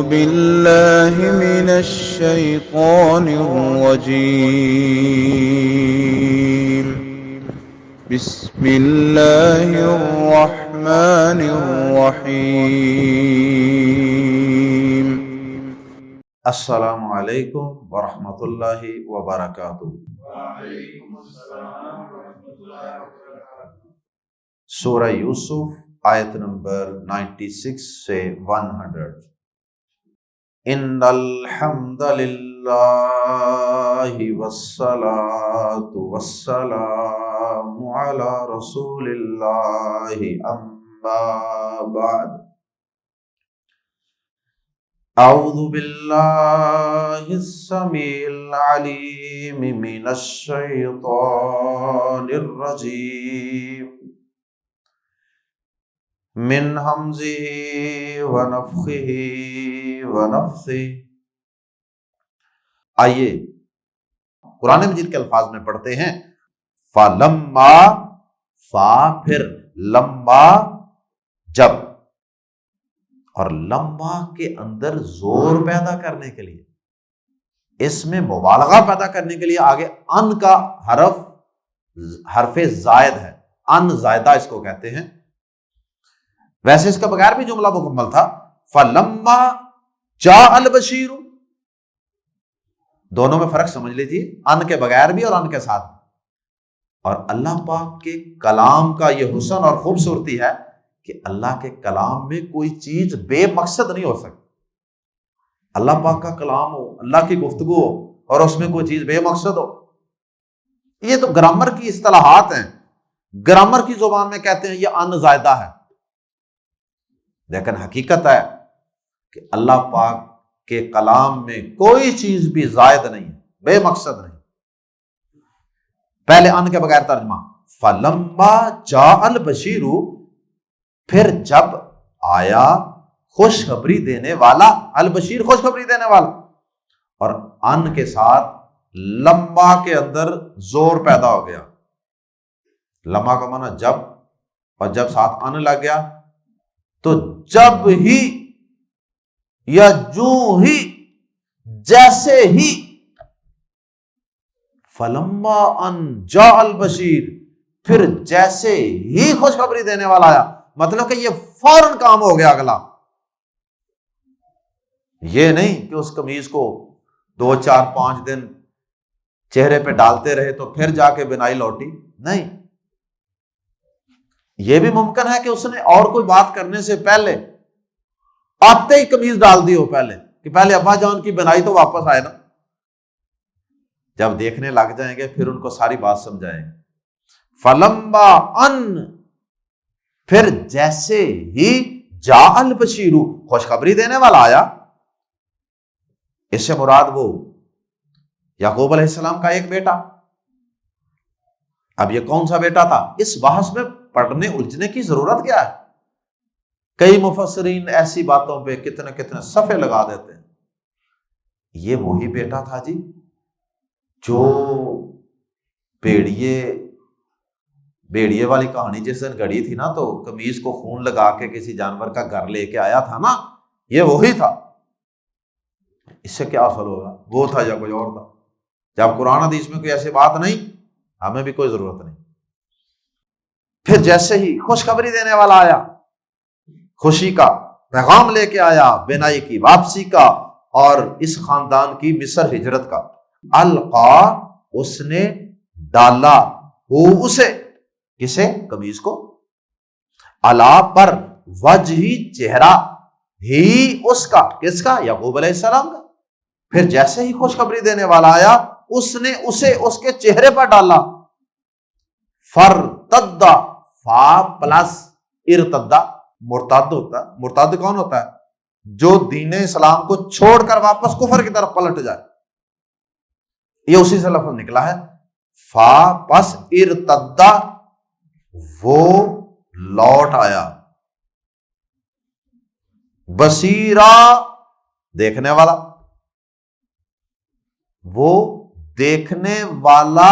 بالله من الشيطان الرجيم. بسم الله الرحمن الرحيم. السلام علیکم ورحمۃ اللہ وبرکاتہ۔ سورہ یوسف آیت نمبر 96 سے 100۔ ان الحمد للہ والصلاة والسلام علی رسول اللہ اما بعد۔ اعوذ باللہ السمیع العلیم من الشیطان الرجیم من ہمزہ ونفخہ ونفثہ۔ آئیے قرآن مجید کے الفاظ میں پڑھتے ہیں۔ فلما، فا پھر لما جب، اور لما کے اندر زور پیدا کرنے کے لیے، اس میں مبالغہ پیدا کرنے کے لیے آگے ان کا حرف زائد ہے، ان زائدہ اس کو کہتے ہیں۔ ویسے اس کا بغیر بھی جملہ مکمل تھا۔ فلما جاء البشیر، دونوں میں فرق سمجھ لیجیے، ان کے بغیر بھی اور ان کے ساتھ بھی۔ اور اللہ پاک کے کلام کا یہ حسن اور خوبصورتی ہے کہ اللہ کے کلام میں کوئی چیز بے مقصد نہیں ہو سکتی۔ اللہ پاک کا کلام ہو، اللہ کی گفتگو ہو، اور اس میں کوئی چیز بے مقصد ہو، یہ تو گرامر کی اصطلاحات ہیں، گرامر کی زبان میں کہتے ہیں یہ ان زائدہ ہے، لیکن حقیقت ہے کہ اللہ پاک کے کلام میں کوئی چیز بھی زائد نہیں، بے مقصد نہیں۔ پہلے ان کے بغیر ترجمہ، فلما جاء البشیر، پھر جب آیا خوشخبری دینے والا، البشیر خوشخبری دینے والا، اور ان کے ساتھ لما کے اندر زور پیدا ہو گیا۔ لما کا معنی جب، اور جب ساتھ ان لگ گیا تو جب ہی یا جو ہی، جیسے ہی، فلما ان جاء البشیر، پھر جیسے ہی خوشخبری دینے والا آیا، مطلب کہ یہ فوراً کام ہو گیا اگلا۔ یہ نہیں کہ اس قمیض کو 2 4 5 دن چہرے پہ ڈالتے رہے تو پھر جا کے بنائی لوٹی، نہیں۔ یہ بھی ممکن ہے کہ اس نے اور کوئی بات کرنے سے پہلے آتے ہی قمیض ڈال دی ہو پہلے، کہ پہلے ابا جان کی بنائی تو واپس آئے نا۔ جب دیکھنے لگ جائیں گے پھر ان کو ساری بات سمجھائیں گے۔ فلما ان، پھر جیسے ہی جاء البشیر، خوشخبری دینے والا آیا۔ اس سے مراد وہ یعقوب علیہ السلام کا ایک بیٹا۔ اب یہ کون سا بیٹا تھا، اس بحث میں پڑھنے الجھنے کی ضرورت کیا ہے؟ کئی مفسرین ایسی باتوں پہ کتنے کتنے صفحے لگا دیتے ہیں۔ یہ وہی بیٹا تھا جی جو بھیڑیے والی کہانی جس دن گڑی تھی نا، تو قمیض کو خون لگا کے کسی جانور کا گھر لے کے آیا تھا نا، یہ وہی تھا۔ اس سے کیا حاصل ہوگا، وہ تھا یا کوئی اور تھا؟ جب قرآن حدیث میں کوئی ایسی بات نہیں، ہمیں بھی کوئی ضرورت نہیں۔ پھر جیسے ہی خوشخبری دینے والا آیا، خوشی کا پیغام لے کے آیا، بینائی کی واپسی کا اور اس خاندان کی مصر ہجرت کا۔ القا، اس نے ڈالا، ہو اسے، کسے، قمیض کو، علا پر، وجہی چہرہ، ہی اس کا، کس کا، یعقوب علیہ السلام کا۔ پھر جیسے ہی خوشخبری دینے والا آیا، اس نے اسے اس کے چہرے پر ڈالا۔ فرتدا، فا پلس ارتدا، مرتد ہوتا ہے۔ مرتد کون ہوتا ہے؟ جو دین اسلام کو چھوڑ کر واپس کفر کی طرف پلٹ جائے، یہ اسی سے لفظ نکلا ہے۔ فا پس ارتدا، وہ لوٹ آیا۔ بصیرا، دیکھنے والا، وہ دیکھنے والا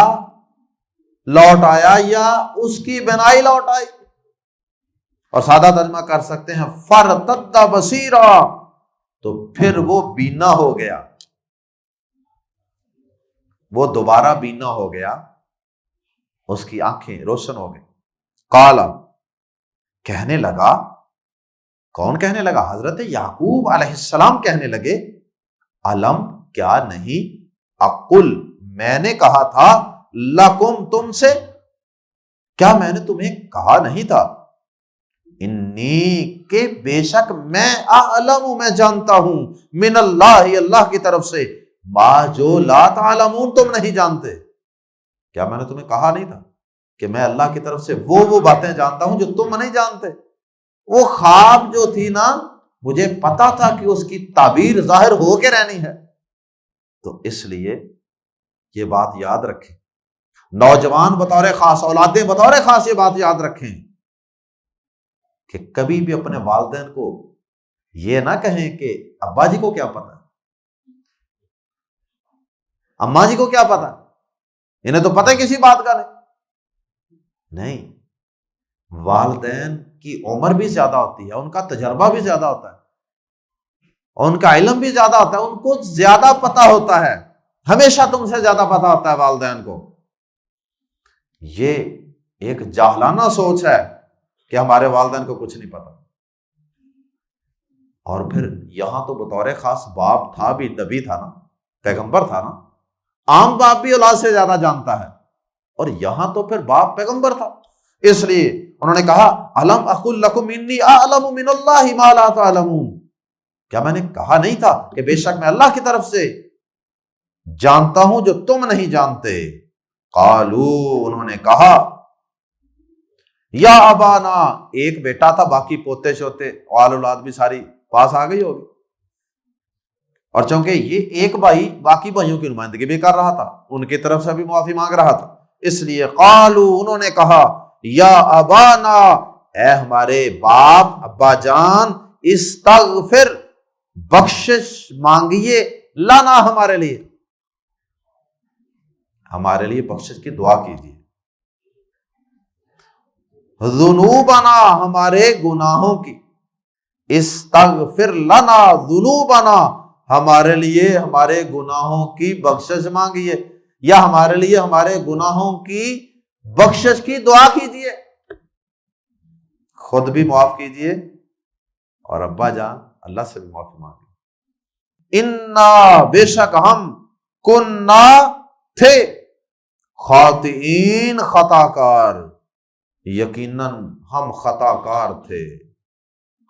لوٹ آیا یا اس کی بنائی لوٹ آئی، اور سادہ ترجمہ کر سکتے ہیں فرتد بصیرا، تو پھر وہ بینا ہو گیا، وہ دوبارہ بینا ہو گیا، اس کی آنکھیں روشن ہو گئی۔ قالا، کہنے لگا، کون کہنے لگا؟ حضرت یعقوب علیہ السلام کہنے لگے، علم، کیا نہیں، اقل، میں نے کہا تھا، لکم، تم سے، کیا میں نے تمہیں کہا نہیں تھا، انی، کہ بے شک میں، اعلم، میں جانتا ہوں، من اللہ، اللہ کی طرف سے، ما، جو لا تعلمون، تم نہیں جانتے۔ کیا میں نے تمہیں کہا نہیں تھا کہ میں اللہ کی طرف سے وہ باتیں جانتا ہوں جو تم نہیں جانتے؟ وہ خواب جو تھی نا، مجھے پتا تھا کہ اس کی تعبیر ظاہر ہو کے رہنی ہے، تو اس لیے یہ بات یاد رکھیں، نوجوان بطور خاص، اولادیں بطور خاص یہ بات یاد رکھیں کہ کبھی بھی اپنے والدین کو یہ نہ کہیں کہ ابا جی کو کیا پتا، اماں جی کو کیا پتا، انہیں تو پتہ کسی بات کا نہیں۔ والدین کی عمر بھی زیادہ ہوتی ہے، ان کا تجربہ بھی زیادہ ہوتا ہے، اور ان کا علم بھی زیادہ ہوتا ہے، ان کو زیادہ پتا ہوتا ہے، ہمیشہ تم سے زیادہ پتا ہوتا ہے والدین کو۔ یہ ایک جاہلانہ سوچ ہے کہ ہمارے والدین کو کچھ نہیں پتا۔ اور پھر یہاں تو بطور خاص باپ تھا بھی، نبی تھا نا، پیغمبر تھا نا، عام باپ بھی اولاد سے زیادہ جانتا ہے، اور یہاں تو پھر باپ پیغمبر تھا، اس لیے انہوں نے کہا، علم اقل لکم انی اعلم من اللہ ما لا تعلمون، کیا میں نے کہا نہیں تھا کہ بے شک میں اللہ کی طرف سے جانتا ہوں جو تم نہیں جانتے۔ قالو، انہوں نے کہا، یا ابانا، ایک بیٹا تھا، باقی پوتے شوتے اول اولاد بھی ساری پاس آ گئی ہوگی، اور چونکہ یہ ایک بھائی باقی بھائیوں کی نمائندگی بھی کر رہا تھا، ان کی طرف سے بھی معافی مانگ رہا تھا، اس لیے قالو، انہوں نے کہا، یا ابانا، اے ہمارے باپ، ابا جان، استغفر، بخشش مانگیے، لنا، ہمارے لیے، ہمارے لیے بخشش کی دعا کیجیے، ذنوبنا، ہمارے گناہوں کی، استغفر لنا ذنوبنا، ہمارے لیے ہمارے گناہوں کی بخشش مانگیے، یا ہمارے لیے ہمارے گناہوں کی بخشش کی دعا کیجیے، خود بھی معاف کیجیے اور ابا جان اللہ سے بھی معافی مانگیے۔ انا، بے شک ہم، کننا، تھے، خاطئین، خطا کار، یقیناً ہم خطا کار تھے،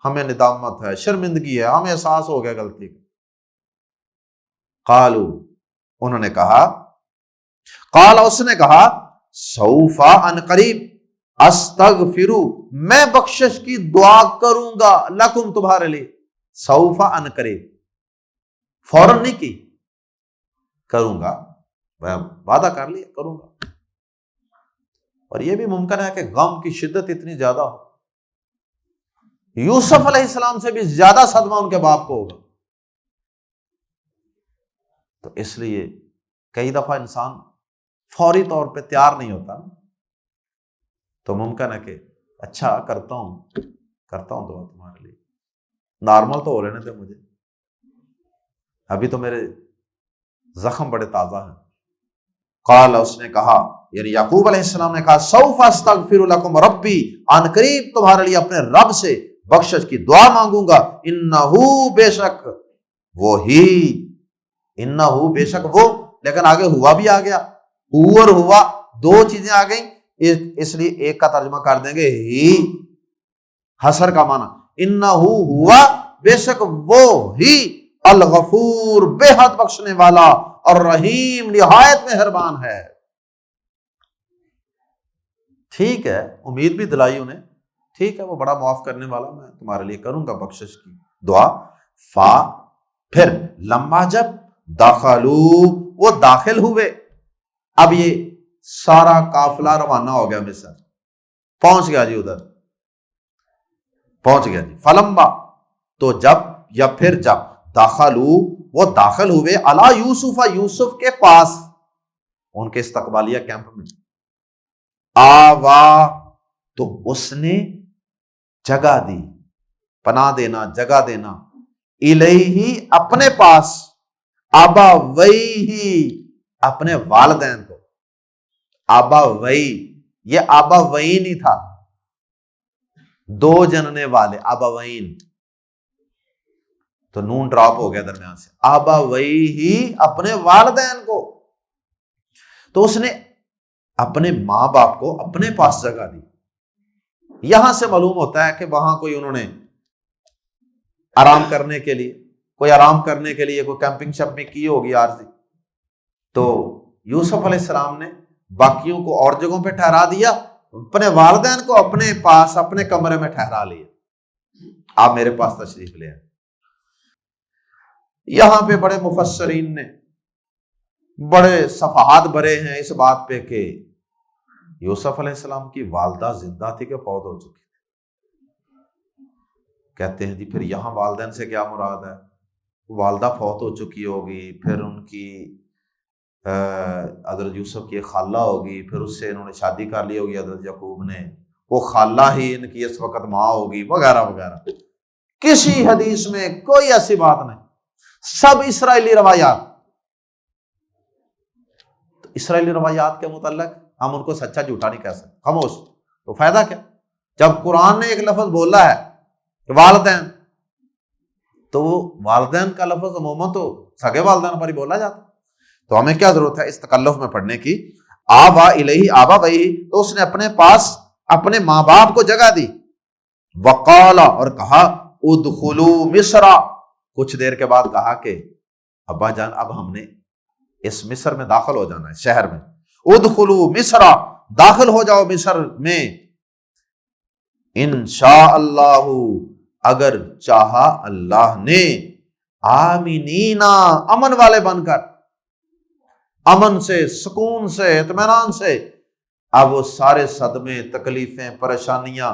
ہمیں ندامت ہے، شرمندگی ہے، ہمیں احساس ہو گیا غلطی کا۔ قالو، انہوں نے کہا، قال، اس نے کہا، سوف، ان قریب، استغفرو، میں بخشش کی دعا کروں گا، لکم، تمہارے لیے، سوف، ان قریب، فوراً نہیں کی، کروں گا، میں وعدہ کر لیا، کروں گا۔ اور یہ بھی ممکن ہے کہ غم کی شدت اتنی زیادہ ہو، یوسف علیہ السلام سے بھی زیادہ صدمہ ان کے باپ کو ہوگا، تو اس لیے کئی دفعہ انسان فوری طور پہ تیار نہیں ہوتا، تو ممکن ہے کہ اچھا کرتا ہوں دعا تمہارے لیے، نارمل تو ہو رہنے دے مجھے، ابھی تو میرے زخم بڑے تازہ ہیں۔ قال، اس نے کہا، یعنی یعقوب علیہ السلام نے کہا، سوف استغفر لکم ربی، ان قریب تمہارے لیے اپنے رب سے بخشش کی دعا مانگوں گا، انہو، بے شک وہی، انہو، بے شک وہ، لیکن آگے ہوا بھی آ گیا، ہو اور ہوا دو چیزیں آ گئیں، اس لیے ایک کا ترجمہ کر دیں گے ہی، حسر کا معنی، انہو ہوا، بے شک وہ ہی، الغفور، بے حد بخشنے والا، اور رحیم، نہایت مہربان ہے۔ ٹھیک ہے، امید بھی دلائی انہیں، ٹھیک ہے، وہ بڑا معاف کرنے والا، میں تمہارے لیے کروں گا بخشش کی دعا۔ فا، پھر، لما، جب، داخلو، وہ داخل ہوئے، اب یہ سارا قافلہ روانہ ہو گیا مصر، پہنچ گیا جی، ادھر پہنچ گیا جی، فلما، تو جب، یا پھر جب، داخلو، وہ داخل ہوئے، علی یوسف، یوسف کے پاس، ان کے استقبالیہ کیمپ میں، آوا، تو اس نے جگہ دی، پناہ دینا، جگہ دینا، الیہ اپنے پاس، ابویہ اپنے والدین کو. ابویہ یہ ابوین ہی تھا، دو جننے والے، ابوین تو نون ڈراپ ہو گیا درمیان سے. ابویہ اپنے والدین کو، تو اس نے اپنے ماں باپ کو اپنے پاس جگہ دی. یہاں سے معلوم ہوتا ہے کہ وہاں کوئی انہوں نے آرام کرنے کے لیے کوئی کیمپنگ شمپنگ کی ہوگی عارضی. تو یوسف علیہ السلام نے باقیوں کو اور جگہوں پہ ٹھہرا دیا، اپنے والدین کو اپنے پاس اپنے کمرے میں ٹھہرا لیا، آپ میرے پاس تشریف لے آئیں. یہاں پہ بڑے مفسرین نے بڑے صفحات بھرے ہیں اس بات پہ کہ یوسف علیہ السلام کی والدہ زندہ تھی کہ فوت ہو چکی تھی. کہتے ہیں جی پھر یہاں والدین سے کیا مراد ہے؟ والدہ فوت ہو چکی ہوگی، پھر ان کی حضرت یوسف کی ایک خالہ ہوگی، پھر اس سے انہوں نے شادی کر لی ہوگی حضرت یعقوب نے، وہ خالہ ہی ان کی اس وقت ماں ہوگی، وغیرہ وغیرہ. کسی حدیث میں کوئی ایسی بات نہیں، سب اسرائیلی روایات. تو اسرائیلی روایات کے متعلق ہم ان کو سچا جھوٹا نہیں کہہ سکتے، خاموش. تو فائدہ کیا جب قرآن نے ایک لفظ بولا ہے کہ والدین، تو والدین کا لفظ عموماً تو سگے والدین پر ہی بولا جاتا. تو ہمیں کیا ضرورت ہے اس تکلف میں پڑھنے کی؟ آبا الیہ آبا وہی، تو اس نے اپنے پاس اپنے ماں باپ کو جگہ دی. وقال اور کہا ادخلوا مصر، کچھ دیر کے بعد کہا کہ ابا جان اب ہم نے اس مصر میں داخل ہو جانا ہے، شہر میں. ادخلوا مصر، داخل ہو جاؤ مصر میں. انشاء اللہ، اگر چاہا اللہ نے، آمینینا امن والے بن کر، امن سے، سکون سے، اطمینان سے. اب وہ سارے صدمے، تکلیفیں، پریشانیاں،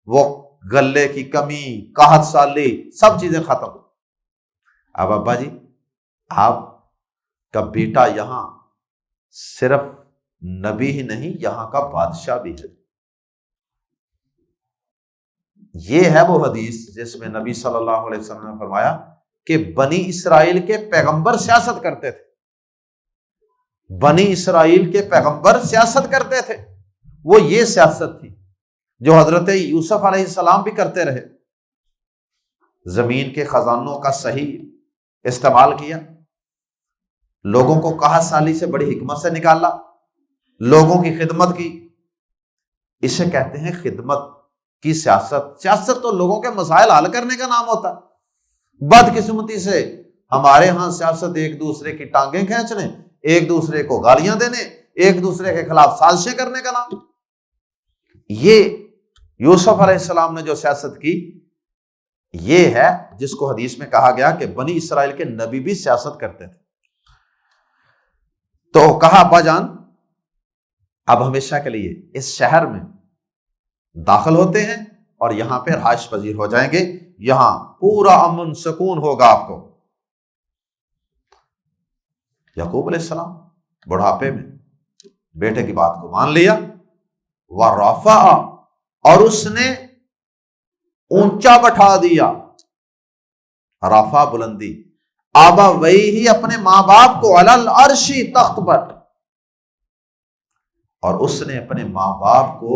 وہ غلے کی کمی، قحط سالی، سب چیزیں ختم. اب ابا جی آپ کا بیٹا یہاں صرف نبی ہی نہیں، یہاں کا بادشاہ بھی ہے. یہ ہے وہ حدیث جس میں نبی صلی اللہ علیہ وسلم نے فرمایا کہ بنی اسرائیل کے پیغمبر سیاست کرتے تھے. بنی اسرائیل کے پیغمبر سیاست کرتے تھے. وہ یہ سیاست تھی جو حضرت یوسف علیہ السلام بھی کرتے رہے. زمین کے خزانوں کا صحیح استعمال کیا، لوگوں کو قحط سالی سے بڑی حکمت سے نکالا، لوگوں کی خدمت کی. اسے کہتے ہیں خدمت کی سیاست. سیاست تو لوگوں کے مسائل حل کرنے کا نام ہوتا ہے. بدقسمتی سے ہمارے ہاں سیاست ایک دوسرے کی ٹانگیں کھینچنے، ایک دوسرے کو گالیاں دینے، ایک دوسرے کے خلاف سازشیں کرنے کا نام. یہ یوسف علیہ السلام نے جو سیاست کی، یہ ہے جس کو حدیث میں کہا گیا کہ بنی اسرائیل کے نبی بھی سیاست کرتے تھے. تو کہا ابا جان اب ہمیشہ کے لیے اس شہر میں داخل ہوتے ہیں اور یہاں پہ رہائش پذیر ہو جائیں گے، یہاں پورا امن سکون ہوگا آپ کو. یعقوب علیہ السلام بڑھاپے میں بیٹے کی بات کو مان لیا. ورفع، اور اس نے اونچا بٹھا دیا، رفع بلندی، آبا وہی اپنے ماں باپ کو، علی العرش تخت پر، اور اس نے اپنے ماں باپ کو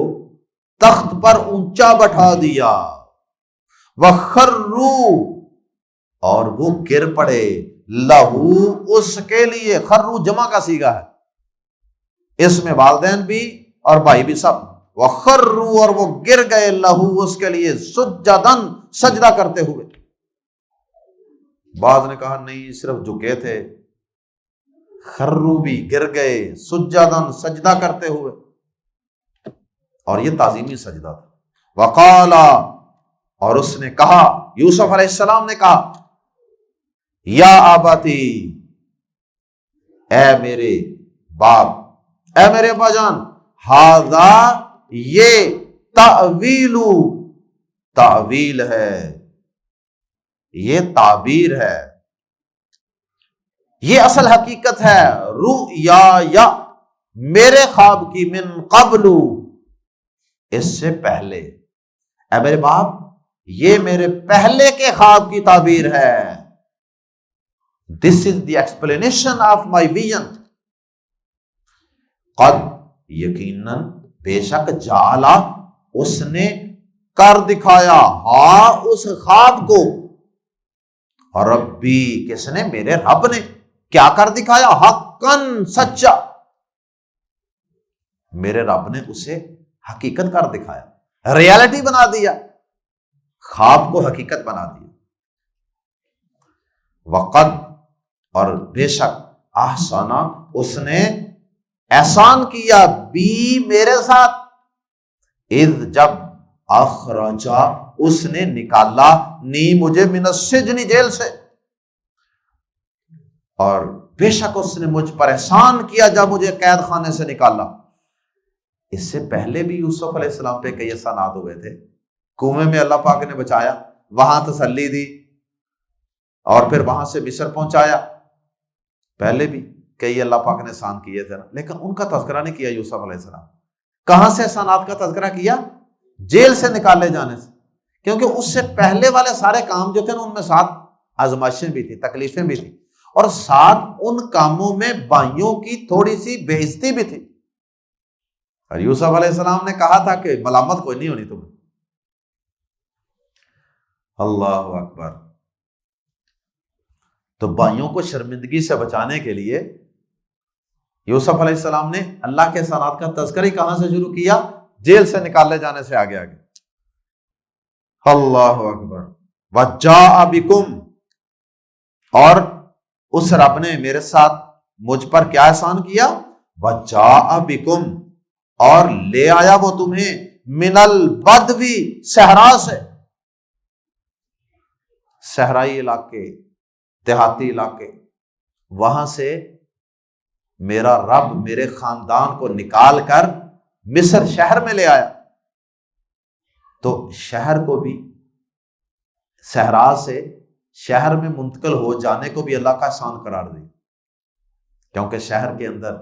تخت پر اونچا بٹھا دیا. وخروا، اور وہ گر پڑے، لہو اس کے لیے. خرو جمع کا صیغہ ہے، اس میں والدین بھی اور بھائی بھی سب. وخروا، اور وہ گر گئے، لہو اس کے لیے، سجدن سجدہ کرتے ہوئے. بعض نے کہا نہیں صرف جھکے تھے، خرو بھی گر گئے، سجدن سجدہ کرتے ہوئے، اور یہ تعظیمی سجدہ تھا. وقالا، اور اس نے کہا، یوسف علیہ السلام نے کہا، یا آباتی، اے میرے باپ، اے میرے ابا جان، ہذا، یہ تعویل ہے، یہ تعبیر ہے، یہ اصل حقیقت ہے. رؤیا، میرے خواب کی، من قبل، اس سے پہلے. اے میرے باپ یہ میرے پہلے کے خواب کی تعبیر ہے. This is the explanation of my vision. قد یقیناً بے شک جعلا اس نے کر دکھایا ہاں اس خواب کو ربی کس نے میرے رب نے کیا کر دکھایا حقاً سچا. میرے رب نے اسے حقیقت کر دکھایا ریالٹی بنا دیا خواب کو حقیقت بنا دیا. وقد اور بے شک احسنا اس نے احسان کیا بھی میرے ساتھ اذ جب اخرجا اس نے نکالا نی مجھے من السجن جیل سے. اور بے شک اس نے مجھ پر احسان کیا جب مجھے قید خانے سے نکالا. اس سے پہلے بھی یوسف علیہ السلام پہ کئی احسانات ہوئے تھے. کنویں میں اللہ پاک نے بچایا, وہاں تسلی دی, اور پھر وہاں سے مصر پہنچایا. پہلے بھی کئی اللہ پاک نے احسان کیے تھے, لیکن ان کا تذکرہ نہیں کیا یوسف علیہ السلام. کہاں سے احسانات کا تذکرہ کیا؟ جیل سے نکالے جانے سے. کیونکہ اس سے پہلے والے سارے کام جو تھے نا ان میں ساتھ آزمائشیں بھی تھی, تکلیفیں بھی تھی, اور ساتھ ان کاموں میں بھائیوں کی تھوڑی سی بے عزتی بھی تھی. اور یوسف علیہ السلام نے کہا تھا کہ ملامت کوئی نہیں ہونی تمہیں. اللہ اکبر. تو بھائیوں کو شرمندگی سے بچانے کے لیے یوسف علیہ السلام نے اللہ کے احسانات کا تذکرہ کہاں سے شروع کیا؟ جیل سے نکالے جانے سے آگے آگے. اللہ اکبر. وجاء بکم اور اس رب نے میرے ساتھ مجھ پر کیا احسان کیا؟ وجاء بکم اور لے آیا وہ تمہیں من البدوی صحرا سے, صحرائی علاقے, دیہاتی علاقے, وہاں سے میرا رب میرے خاندان کو نکال کر مصر شہر میں لے آیا. تو شہر کو بھی صحرا سے شہر میں منتقل ہو جانے کو بھی اللہ کا احسان قرار دیا, کیونکہ شہر کے اندر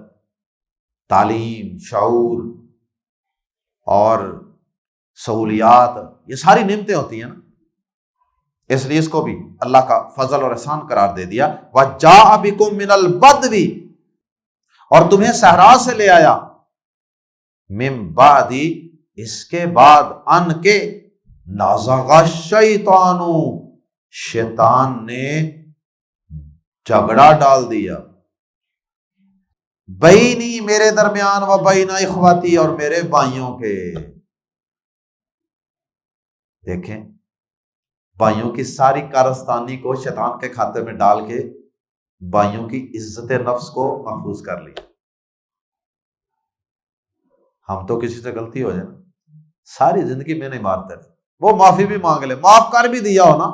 تعلیم, شعور اور سہولیات یہ ساری نعمتیں ہوتی ہیں نا, اس لیے اس کو بھی اللہ کا فضل اور احسان قرار دے دیا. وَجَاءَ بِكُم مِّنَ الْبَدْوِ اور تمہیں صحرا سے لے آیا, مِن بَعْدِ اس کے بعد, ان کے نَزَغَ الشَّيْطَانُ شیطان نے جھگڑا ڈال دیا, بینی میرے درمیان, و بین اخواتی اور میرے بھائیوں کے. دیکھیں بھائیوں کی ساری کارستانی کو شیطان کے کھاتے میں ڈال کے بھائیوں کی عزت نفس کو محفوظ کر لی. ہم تو کسی سے غلطی ہو جائے نا ساری زندگی میں نہیں مارتے رہے, وہ معافی بھی مانگ لے, معاف کر بھی دیا ہو نا,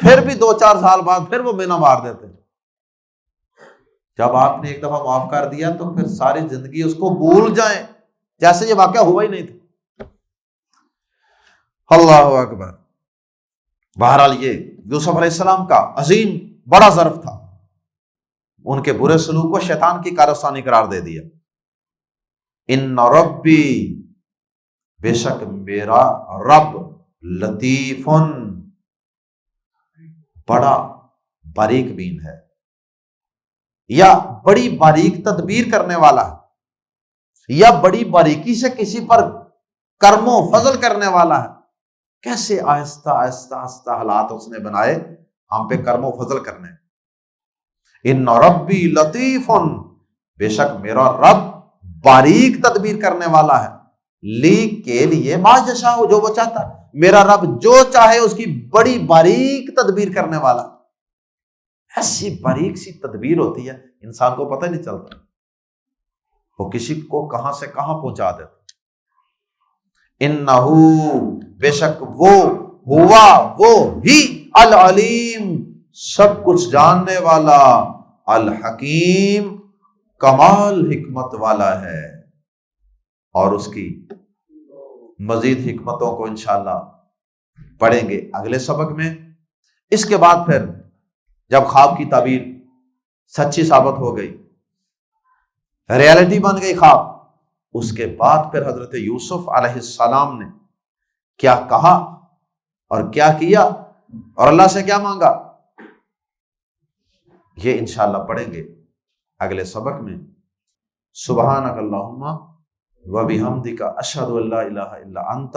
پھر بھی 2-4 سال بعد پھر وہ مینا مار دیتے. جب آپ نے ایک دفعہ معاف کر دیا تو پھر ساری زندگی اس کو بھول جائیں جیسے یہ واقعہ ہوا ہی نہیں تھا. اللہ اکبر. بہرحال یہ یوسف علیہ السلام کا عظیم بڑا ظرف تھا, ان کے برے سلوک کو شیطان کی کارستانی قرار دے دیا. ان ربی بے شک میرا رب لطیفن بڑا باریک بین ہے, یا بڑی باریک تدبیر کرنے والا ہے, یا بڑی باریکی سے کسی پر کرم و فضل کرنے والا ہے. کیسے آہستہ آہستہ آہستہ حالات اس نے بنائے ہم پہ کرم و فضل کرنے. ان ربی لطیفن بے شک میرا رب باریک تدبیر کرنے والا ہے, لی کے لیے ما یشاء جو وہ چاہتا ہے. میرا رب جو چاہے اس کی بڑی باریک تدبیر کرنے والا. ایسی باریک سی تدبیر ہوتی ہے انسان کو پتہ نہیں چلتا, وہ کسی کو کہاں سے کہاں پہنچا دیتا. انہو بے شک وہ ہوا وہ ہی العلیم سب کچھ جاننے والا, الحکیم کمال حکمت والا ہے. اور اس کی مزید حکمتوں کو انشاءاللہ پڑھیں گے اگلے سبق میں. اس کے بعد پھر جب خواب کی تعبیر سچی ثابت ہو گئی, ریالٹی بن گئی خواب, اس کے بعد پھر حضرت یوسف علیہ السلام نے کیا کہا اور کیا کیا اور اللہ سے کیا مانگا، یہ انشاءاللہ پڑھیں گے اگلے سبق میں۔ سبحانک اللہم و بحمدک اشہد ان لا الہ الا انت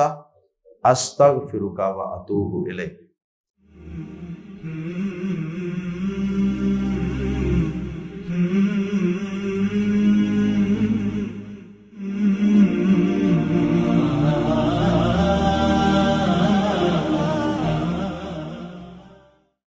استغفرک و اتوب الیک۔